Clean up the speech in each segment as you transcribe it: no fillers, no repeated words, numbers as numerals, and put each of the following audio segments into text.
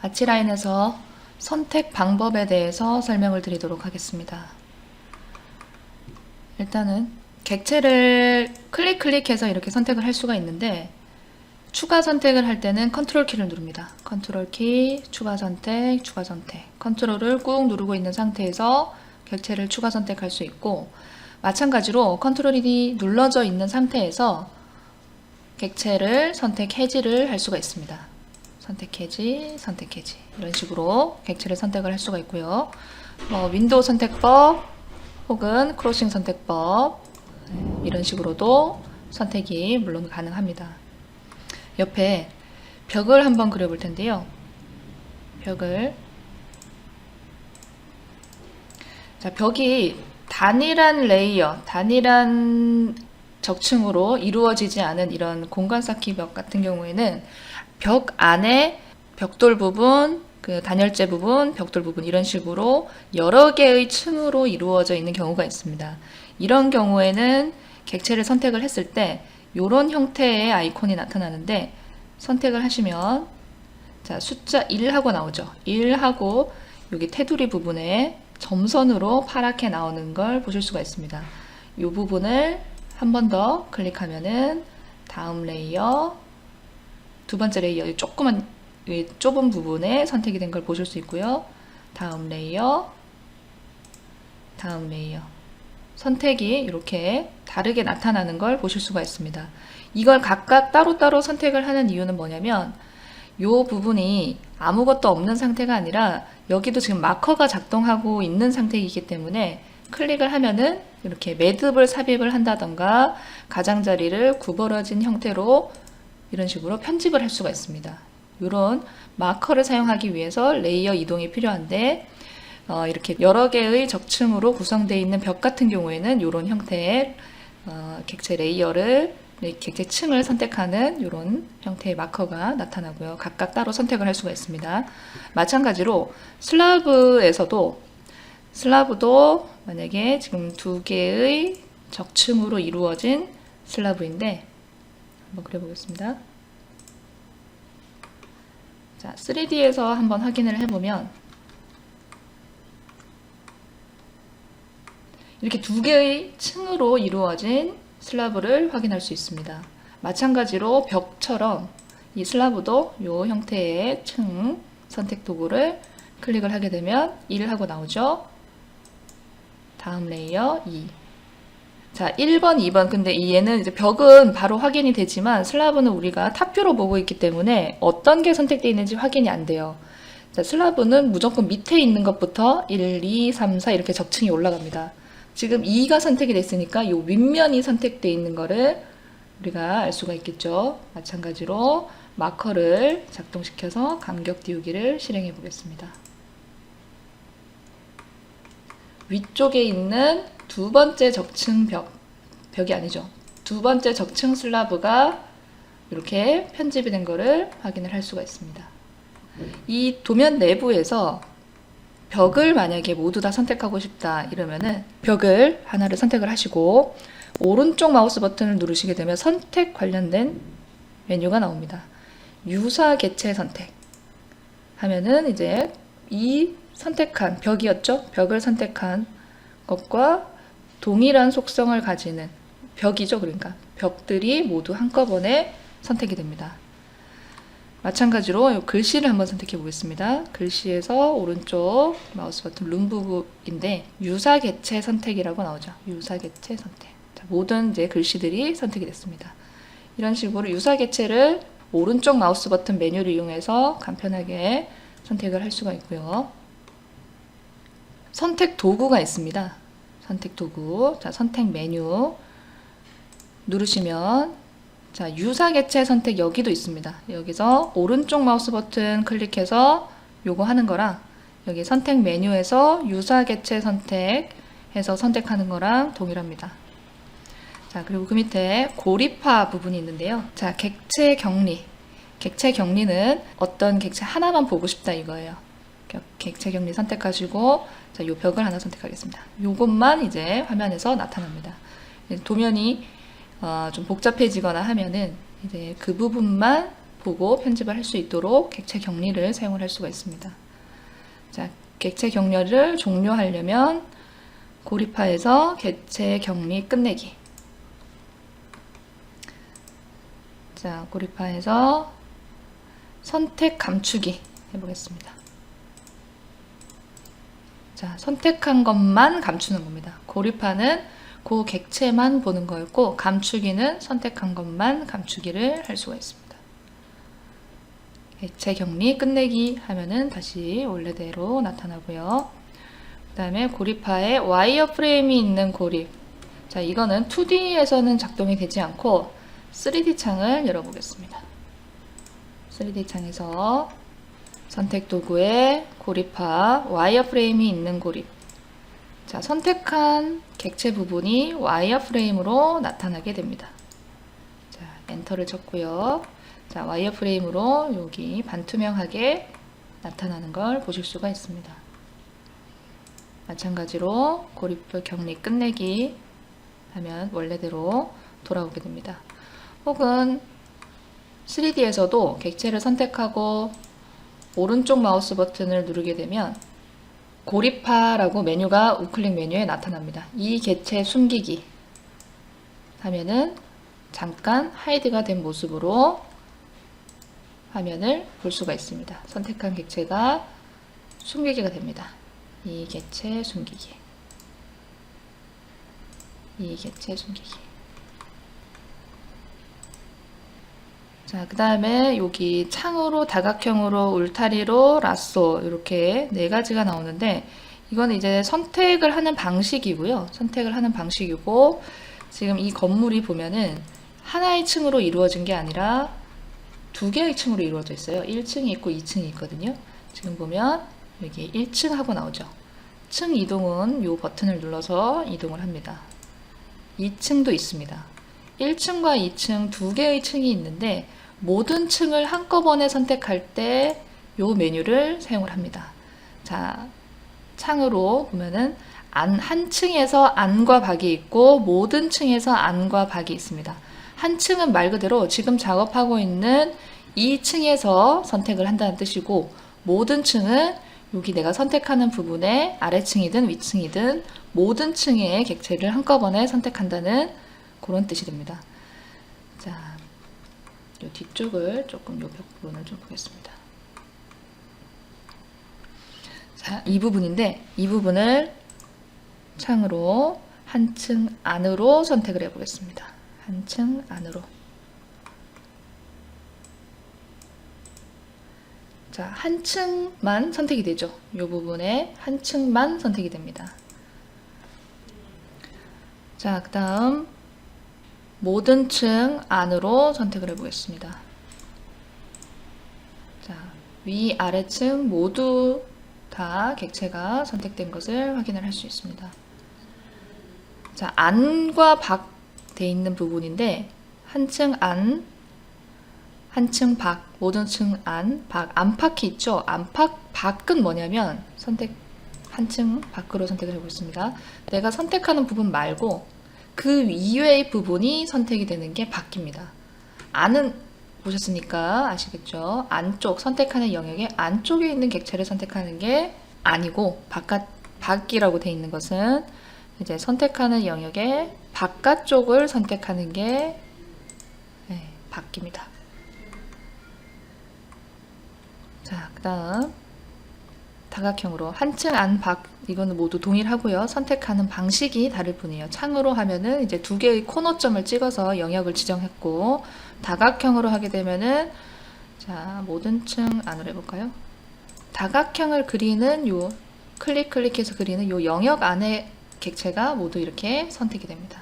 아치라인에서 선택 방법에 대해서 설명을 드리도록 하겠습니다. 일단은 객체를 클릭해서 이렇게 선택을 할 수가 있는데, 추가 선택을 할 때는 컨트롤 키를 누릅니다. 컨트롤 키, 추가 선택, 추가 선택. 컨트롤을 꾹 누르고 있는 상태에서 객체를 추가 선택할 수 있고, 마찬가지로 컨트롤이 눌러져 있는 상태에서 객체를 선택 해지를 할 수가 있습니다. 선택 해지, 선택 해지. 이런 식으로 객체를 선택을 할 수가 있고요. 윈도우 선택법 혹은 크로싱 선택법, 이런 식으로도 선택이 물론 가능합니다. 옆에 벽을 한번 그려볼 텐데요. 벽이 단일한 레이어, 단일한 적층으로 이루어지지 않은 이런 공간 쌓기 벽 같은 경우에는 벽 안에 벽돌 부분, 그 단열재 부분, 벽돌 부분, 이런 식으로 여러 개의 층으로 이루어져 있는 경우가 있습니다. 이런 경우에는 객체를 선택을 했을 때 이런 형태의 아이콘이 나타나는데, 선택을 하시면 자, 숫자 1하고 나오죠. 1하고 여기 테두리 부분에 점선으로 파랗게 나오는 걸 보실 수가 있습니다. 이 부분을 한 번 더 클릭하면은 다음 레이어, 두 번째 레이어, 조그만 좁은 부분에 선택이 된 걸 보실 수 있고요. 다음 레이어, 다음 레이어. 선택이 이렇게 다르게 나타나는 걸 보실 수가 있습니다. 이걸 각각 따로따로 선택을 하는 이유는 뭐냐면, 이 부분이 아무것도 없는 상태가 아니라 여기도 지금 마커가 작동하고 있는 상태이기 때문에 클릭을 하면은 이렇게 매듭을 삽입을 한다던가 가장자리를 구부러진 형태로 이런 식으로 편집을 할 수가 있습니다. 이런 마커를 사용하기 위해서 레이어 이동이 필요한데, 이렇게 여러 개의 적층으로 구성되어 있는 벽 같은 경우에는 이런 형태의 객체 레이어를, 객체 층을 선택하는 이런 형태의 마커가 나타나고요. 각각 따로 선택을 할 수가 있습니다. 마찬가지로 슬라브도 만약에 지금 두 개의 적층으로 이루어진 슬라브인데, 한번 그려보겠습니다. 자, 3D에서 한번 확인을 해보면 이렇게 두 개의 층으로 이루어진 슬라브를 확인할 수 있습니다. 마찬가지로 벽처럼 이 슬라브도 이 형태의 층 선택 도구를 클릭을 하게 되면 1하고 나오죠. 다음 레이어 2. 자, 1번, 2번. 근데 얘는 이제 벽은 바로 확인이 되지만 슬라브는 우리가 탑뷰로 보고 있기 때문에 어떤 게 선택되어 있는지 확인이 안 돼요. 자, 슬라브는 무조건 밑에 있는 것부터 1, 2, 3, 4 이렇게 적층이 올라갑니다. 지금 2가 선택이 됐으니까 이 윗면이 선택되어 있는 거를 우리가 알 수가 있겠죠. 마찬가지로 마커를 작동시켜서 간격 띄우기를 실행해 보겠습니다. 위쪽에 있는 두 번째 적층 벽이 아니죠. 두 번째 적층 슬라브가 이렇게 편집이 된 거를 확인을 할 수가 있습니다. 이 도면 내부에서 벽을 만약에 모두 다 선택하고 싶다 이러면은 벽을 하나를 선택을 하시고 오른쪽 마우스 버튼을 누르시게 되면 선택 관련된 메뉴가 나옵니다. 유사 객체 선택 하면은 이제 이 선택한 벽이었죠? 벽을 선택한 것과 동일한 속성을 가지는 벽이죠. 그러니까 벽들이 모두 한꺼번에 선택이 됩니다. 마찬가지로 글씨를 한번 선택해 보겠습니다. 글씨에서 오른쪽 마우스 버튼 룸북인데 유사 객체 선택이라고 나오죠. 유사 객체 선택. 자, 모든 이제 글씨들이 선택이 됐습니다. 이런 식으로 유사 객체를 오른쪽 마우스 버튼 메뉴를 이용해서 간편하게 선택을 할 수가 있고요. 선택 도구가 있습니다. 선택 도구. 자, 선택 메뉴 누르시면 자, 유사 객체 선택 여기도 있습니다. 여기서 오른쪽 마우스 버튼 클릭해서 요거 하는 거랑 여기 선택 메뉴에서 유사 객체 선택해서 선택하는 거랑 동일합니다. 자, 그리고 그 밑에 고립화 부분이 있는데요. 자, 객체 격리. 객체 격리는 어떤 객체 하나만 보고 싶다 이거예요. 객체 격리 선택하시고 자, 요 벽을 하나 선택하겠습니다. 요것만 이제 화면에서 나타납니다. 도면이 좀 복잡해지거나 하면은 이제 그 부분만 보고 편집을 할 수 있도록 객체 격리를 사용을 할 수가 있습니다. 자, 객체 격리를 종료하려면 고립화에서 객체 격리 끝내기. 자, 고립화에서 선택 감추기 해보겠습니다. 자, 선택한 것만 감추는 겁니다. 고립화는 그 객체만 보는 거였고, 감추기는 선택한 것만 감추기를 할 수가 있습니다. 객체 격리 끝내기 하면은 다시 원래대로 나타나고요. 그 다음에 고립화에 와이어 프레임이 있는 고립. 자, 이거는 2D에서는 작동이 되지 않고 3D 창을 열어보겠습니다. 3D 창에서 선택 도구에 고립화, 와이어 프레임이 있는 고립. 자, 선택한 객체 부분이 와이어 프레임으로 나타나게 됩니다. 자, 엔터를 쳤고요. 자, 와이어 프레임으로 여기 반투명하게 나타나는 걸 보실 수가 있습니다. 마찬가지로 고립 격리 끝내기 하면 원래대로 돌아오게 됩니다. 혹은 3D에서도 객체를 선택하고 오른쪽 마우스 버튼을 누르게 되면 고립화라고 메뉴가 우클릭 메뉴에 나타납니다. 이 객체 숨기기 하면은 잠깐 하이드가 된 모습으로 화면을 볼 수가 있습니다. 선택한 객체가 숨기기가 됩니다. 이 객체 숨기기. 이 객체 숨기기. 자, 그 다음에 여기 창으로, 다각형으로, 울타리로, 라쏘 이렇게 네 가지가 나오는데 이거는 이제 선택을 하는 방식이고요. 선택을 하는 방식이고 지금 이 건물이 보면은 하나의 층으로 이루어진 게 아니라 두 개의 층으로 이루어져 있어요. 1층이 있고 2층이 있거든요. 지금 보면 여기 1층 하고 나오죠. 층 이동은 이 버튼을 눌러서 이동을 합니다. 2층도 있습니다. 1층과 2층 두 개의 층이 있는데 모든 층을 한꺼번에 선택할 때 이 메뉴를 사용을 합니다. 자, 창으로 보면은 한 층에서 안과 밖이 있고 모든 층에서 안과 밖이 있습니다. 한 층은 말 그대로 지금 작업하고 있는 이 층에서 선택을 한다는 뜻이고 모든 층은 여기 내가 선택하는 부분에 아래층이든 위층이든 모든 층의 객체를 한꺼번에 선택한다는 그런 뜻이 됩니다. 자, 이 뒤쪽을 조금 요 벽 부분을 좀 보겠습니다. 자, 이 부분인데 이 부분을 창으로 한 층 안으로 선택을 해보겠습니다. 한 층 안으로. 자, 한 층만 선택이 되죠. 이 부분에 한 층만 선택이 됩니다. 자, 그 다음 모든 층 안으로 선택을 해보겠습니다. 자, 위, 아래층 모두 다 객체가 선택된 것을 확인을 할 수 있습니다. 자, 안과 밖 돼 있는 부분인데 한 층 안, 한 층 밖, 모든 층 안, 밖, 안팎이 있죠. 안팎, 밖은 뭐냐면 선택 한 층 밖으로 선택을 해보고 있습니다. 내가 선택하는 부분 말고 그 이외의 부분이 선택이 되는 게 밖입니다. 안은 보셨으니까 아시겠죠? 안쪽, 선택하는 영역의 안쪽에 있는 객체를 선택하는 게 아니고 밖이라고 돼 있는 것은 이제 선택하는 영역의 바깥쪽을 선택하는 게 밖입니다. 자, 그 다음 다각형으로 한 층 안, 밖 이거는 모두 동일하고요. 선택하는 방식이 다를 뿐이에요. 창으로 하면은 이제 두 개의 코너점을 찍어서 영역을 지정했고 다각형으로 하게 되면은 자, 모든 층 안으로 해볼까요? 다각형을 그리는 요 클릭해서 그리는 요 영역 안에 객체가 모두 이렇게 선택이 됩니다.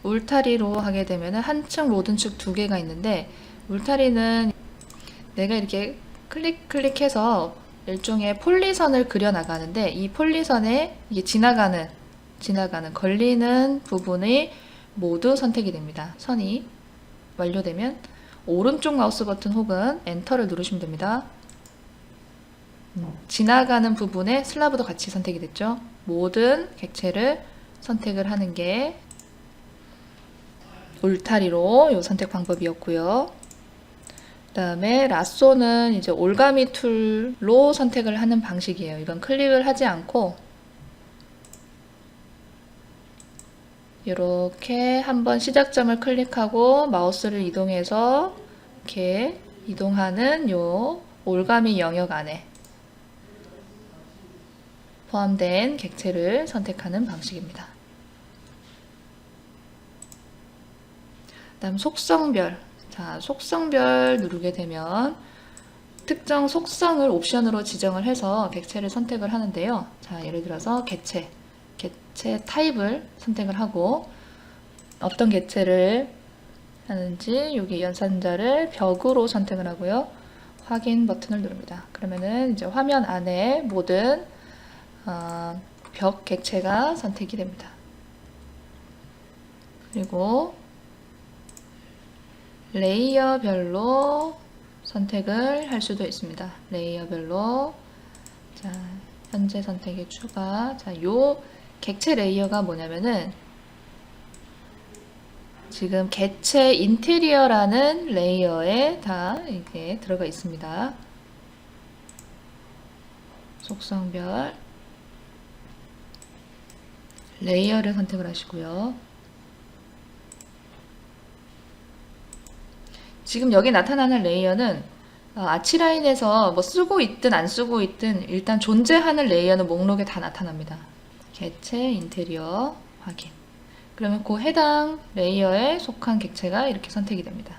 울타리로 하게 되면 한 층, 모든 층 두 개가 있는데 울타리는 내가 이렇게 클릭해서 일종의 폴리선을 그려 나가는데 이 폴리선에 이게 지나가는 걸리는 부분이 모두 선택이 됩니다. 선이 완료되면 오른쪽 마우스 버튼 혹은 엔터를 누르시면 됩니다. 지나가는 부분에 슬라브도 같이 선택이 됐죠. 모든 객체를 선택을 하는 게 울타리로 요 선택 방법이었고요. 그 다음에 라쏘는 이제 올가미 툴로 선택을 하는 방식이에요. 이건 클릭을 하지 않고 이렇게 한번 시작점을 클릭하고 마우스를 이동해서 이렇게 이동하는 요 올가미 영역 안에 포함된 객체를 선택하는 방식입니다. 다음 속성별. 자, 속성별 누르게 되면 특정 속성을 옵션으로 지정을 해서 객체를 선택을 하는데요. 자, 예를 들어서 개체 타입을 선택을 하고 어떤 개체를 하는지 여기 연산자를 벽으로 선택을 하고요. 확인 버튼을 누릅니다. 그러면은 이제 화면 안에 모든 벽 객체가 선택이 됩니다. 그리고 레이어별로 선택을 할 수도 있습니다. 레이어별로 자, 현재 선택에 추가. 자, 요 객체 레이어가 뭐냐면은 지금 객체 인테리어라는 레이어에 다 이게 들어가 있습니다. 속성별 레이어를 선택을 하시고요. 지금 여기 나타나는 레이어는 아치라인에서 뭐 쓰고 있든 안 쓰고 있든 일단 존재하는 레이어는 목록에 다 나타납니다. 객체 인테리어 확인. 그러면 그 해당 레이어에 속한 객체가 이렇게 선택이 됩니다.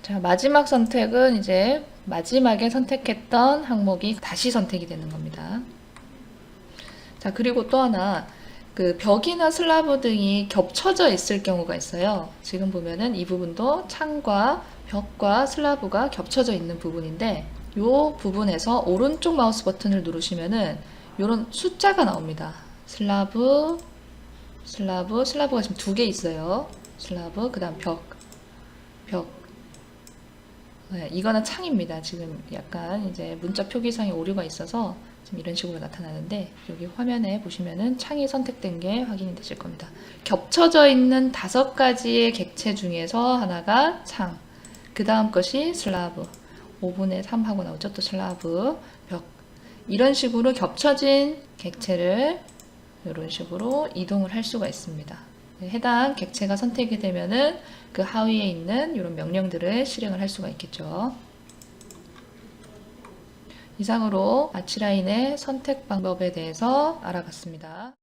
자, 마지막 선택은 이제 마지막에 선택했던 항목이 다시 선택이 되는 겁니다. 자, 그리고 또 하나 그 벽이나 슬라브 등이 겹쳐져 있을 경우가 있어요. 지금 보면은 이 부분도 창과 벽과 슬라브가 겹쳐져 있는 부분인데 이 부분에서 오른쪽 마우스 버튼을 누르시면은 이런 숫자가 나옵니다. 슬라브가 지금 2개 있어요. 슬라브, 그 다음 벽. 네, 이거는 창입니다. 지금 약간 이제 문자 표기상에 오류가 있어서 지금 이런 식으로 나타나는데 여기 화면에 보시면은 창이 선택된 게 확인이 되실 겁니다. 겹쳐져 있는 5가지의 객체 중에서 하나가 창, 그 다음 것이 슬라브, 5분의 3 하고 나오죠. 또 슬라브, 벽. 이런 식으로 겹쳐진 객체를 이런 식으로 이동을 할 수가 있습니다. 해당 객체가 선택이 되면은 그 하위에 있는 이런 명령들을 실행을 할 수가 있겠죠. 이상으로 아치라인의 선택 방법에 대해서 알아봤습니다.